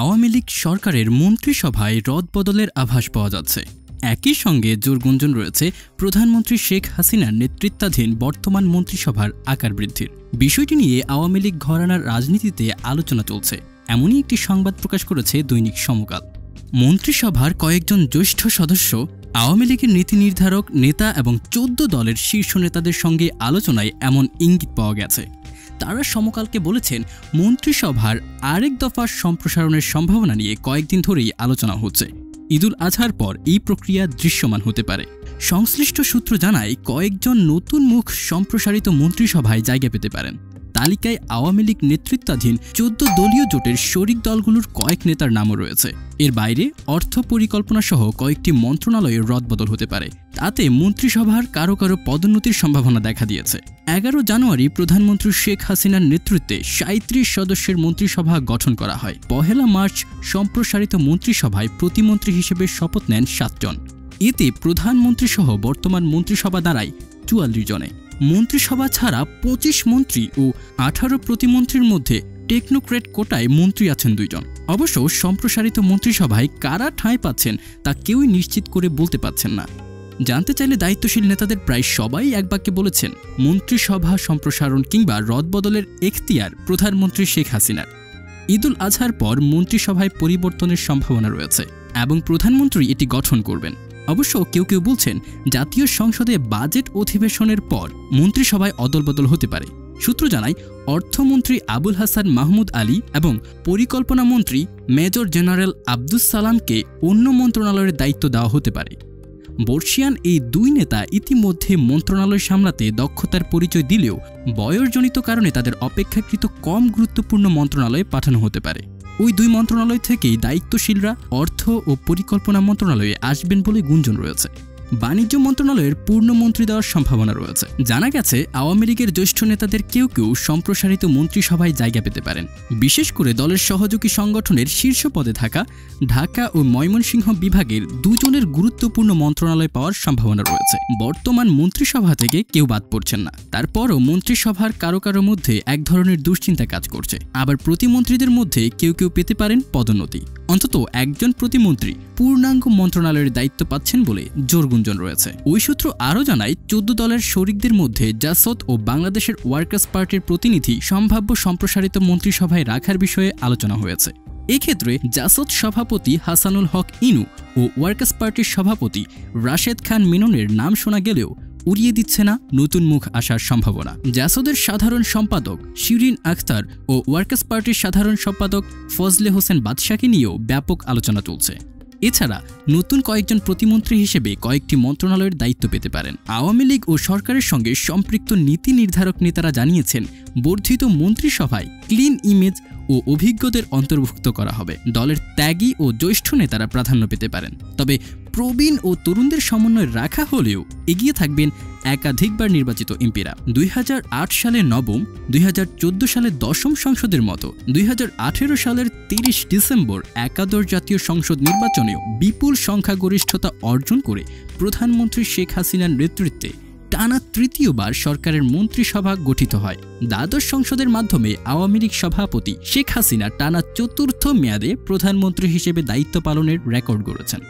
আওয়ামী লীগ সরকারের মন্ত্রিসভায় রদবদলের আভাস পাওয়া যাচ্ছে। একই সঙ্গে জোর গুঞ্জন রয়েছে প্রধানমন্ত্রী শেখ হাসিনার নেতৃত্বাধীন বর্তমান মন্ত্রিসভার আকার বৃদ্ধির বিষয়টি নিয়ে আওয়ামী লীগ ঘরানার রাজনীতিতে আলোচনা চলছে। এমনই একটি সংবাদ প্রকাশ করেছে দৈনিক সমকাল। মন্ত্রিসভার কয়েকজন জ্যেষ্ঠ সদস্য আওয়ামী লীগের নীতি নির্ধারক নেতা এবং ১৪ দলের শীর্ষ নেতাদের সঙ্গে আলোচনায় এমন ইঙ্গিত পাওয়া গেছে। তারা সমকালকে বলেছেন, মন্ত্রিসভার আরেক দফার সম্প্রসারণের সম্ভাবনা নিয়ে কয়েকদিন ধরেই আলোচনা হচ্ছে। ঈদুল আজহার পর এই প্রক্রিয়া দৃশ্যমান হতে পারে। সংশ্লিষ্ট সূত্র জানায়, কয়েকজন নতুন মুখ সম্প্রসারিত মন্ত্রিসভায় জায়গা পেতে পারেন। তালিকায় আওয়ামী লীগ নেতৃত্বাধীন ১৪ দলীয় জোটের শরিক দলগুলোর কয়েক নেতার নামও রয়েছে। এর বাইরে অর্থ পরিকল্পনা সহ কয়েকটি মন্ত্রণালয়ের রদবদল হতে পারে। তাতে মন্ত্রিসভার কারো কারো পদোন্নতির সম্ভাবনা দেখা দিয়েছে। ১১ জানুয়ারি প্রধানমন্ত্রী শেখ হাসিনার নেতৃত্বে ৩৭ সদস্যের মন্ত্রিসভা গঠন করা হয়। ১ মার্চ সম্প্রসারিত মন্ত্রিসভায় প্রতিমন্ত্রী হিসেবে শপথ নেন ৭ জন। এতে প্রধানমন্ত্রী সহ বর্তমান মন্ত্রিসভা দাঁড়ায় ৪৪ জনে। মন্ত্রিসভা ছাড়া ২৫ মন্ত্রী ও ১৮ প্রতিমন্ত্রীর মধ্যে টেকনোক্রেট কোটায় মন্ত্রী আছেন ২ জন। অবশ্য সম্প্রসারিত মন্ত্রিসভায় কারা ঠাঁই পাচ্ছেন তা কেউই নিশ্চিত করে বলতে পারছেন না। জানতে চাইলে দায়িত্বশীল নেতাদের প্রায় সবাই এক বাক্যে বলেছেন, মন্ত্রিসভা সম্প্রসারণ কিংবা রদবদলের এখতিয়ার প্রধানমন্ত্রী শেখ হাসিনার। ঈদুল আজহার পর মন্ত্রিসভায় পরিবর্তনের সম্ভাবনা রয়েছে এবং প্রধানমন্ত্রী এটি গঠন করবেন। অবশ্য কেউ কেউ বলছেন, জাতীয় সংসদে বাজেট অধিবেশনের পর মন্ত্রিসভায় অদলবদল হতে পারে। সূত্র জানায়, অর্থমন্ত্রী আবুল হাসান মাহমুদ আলী এবং পরিকল্পনা মন্ত্রী মেজর জেনারেল আব্দুস সালামকে অন্য মন্ত্রণালয়ের দায়িত্ব দেওয়া হতে পারে। বর্ষিয়ান এই দুই নেতা ইতিমধ্যে মন্ত্রণালয় সামলাতে দক্ষতার পরিচয় দিলেও বয়সজনিত কারণে তাদের অপেক্ষাকৃত কম গুরুত্বপূর্ণ মন্ত্রণালয়ে পাঠানো হতে পারে। ওই দুই মন্ত্রণালয় থেকেই দায়িত্বশীলরা অর্থ ও পরিকল্পনা মন্ত্রণালয়ে আসবেন বলে গুঞ্জন রয়েছে। বাণিজ্য মন্ত্রণালয়ের পূর্ণ মন্ত্রী দেওয়ার সম্ভাবনা রয়েছে। জানা গেছে, আওয়ামী লীগের জ্যেষ্ঠ নেতাদের কেউ কেউ সম্প্রসারিত মন্ত্রিসভায় জায়গা পেতে পারেন। বিশেষ করে দলের সহযোগী সংগঠনের শীর্ষ পদে থাকা ঢাকা ও ময়মনসিংহ বিভাগের ২ জনের গুরুত্বপূর্ণ মন্ত্রণালয় পাওয়ার সম্ভাবনা রয়েছে। বর্তমান মন্ত্রিসভা থেকে কেউ বাদ পড়ছেন না। তারপরও মন্ত্রিসভার কারো কারো মধ্যে এক ধরনের দুশ্চিন্তা কাজ করছে। আবার প্রতিমন্ত্রীদের মধ্যে কেউ কেউ পেতে পারেন পদোন্নতি। অন্তত একজন প্রতিমন্ত্রী পূর্ণাঙ্গ মন্ত্রণালয়ের দায়িত্ব পাচ্ছেন বলে জোর গুঞ্জন রয়েছে। ওই সূত্র আরও জানায়, ১৪ দলের শরিকদের মধ্যে জাসদ ও বাংলাদেশের ওয়ার্কার্স পার্টির প্রতিনিধি সম্ভাব্য সম্প্রসারিত মন্ত্রিসভায় রাখার বিষয়ে আলোচনা হয়েছে। এক্ষেত্রে জাসদ সভাপতি হাসানুল হক ইনু ও ওয়ার্কার্স পার্টির সভাপতি রাশেদ খান মিননের নাম শোনা গেলেও উড়িয়ে দিচ্ছে না নতুন মুখ আসার সম্ভাবনা। জাসদের সাধারণ সম্পাদক শিরিন আখতার ও ওয়ার্কার্স পার্টির সাধারণ সম্পাদক ফজলে হোসেন বাদশাকে নিয়েও ব্যাপক আলোচনা চলছে। এছাড়া নতুন কয়েকজন প্রতিমন্ত্রী হিসেবে কয়েকটি মন্ত্রণালয়ের দায়িত্ব পেতে পারেন। আওয়ামী লীগ ও সরকারের সঙ্গে সম্পৃক্ত নীতি নির্ধারক নেতারা জানিয়েছেন, বর্ধিত মন্ত্রিসভায় ক্লিন ইমেজ ও অভিজ্ঞদের অন্তর্ভুক্ত করা হবে। দলের ত্যাগী ও জ্যেষ্ঠ নেতারা প্রাধান্য পেতে পারেন। তবে প্রবীণ ও তরুণদের সমন্বয় রাখা হলেও এগিয়ে থাকবেন একাধিকবার নির্বাচিত এমপিরা। ২০০৮ সালে নবম, ২০১৪ সালে দশম সংসদের মতো ২০১৮ সালের ৩০ ডিসেম্বর একাদশ জাতীয় সংসদ নির্বাচনেও বিপুল সংখ্যাগরিষ্ঠতা অর্জন করে প্রধানমন্ত্রী শেখ হাসিনার নেতৃত্বে টানা তৃতীয়বার সরকারের মন্ত্রিসভা গঠিত হয়। দ্বাদশ সংসদের মাধ্যমে আওয়ামী লীগ সভাপতি শেখ হাসিনা টানা চতুর্থ মেয়াদে প্রধানমন্ত্রী হিসেবে দায়িত্ব পালনের রেকর্ড গড়েছেন।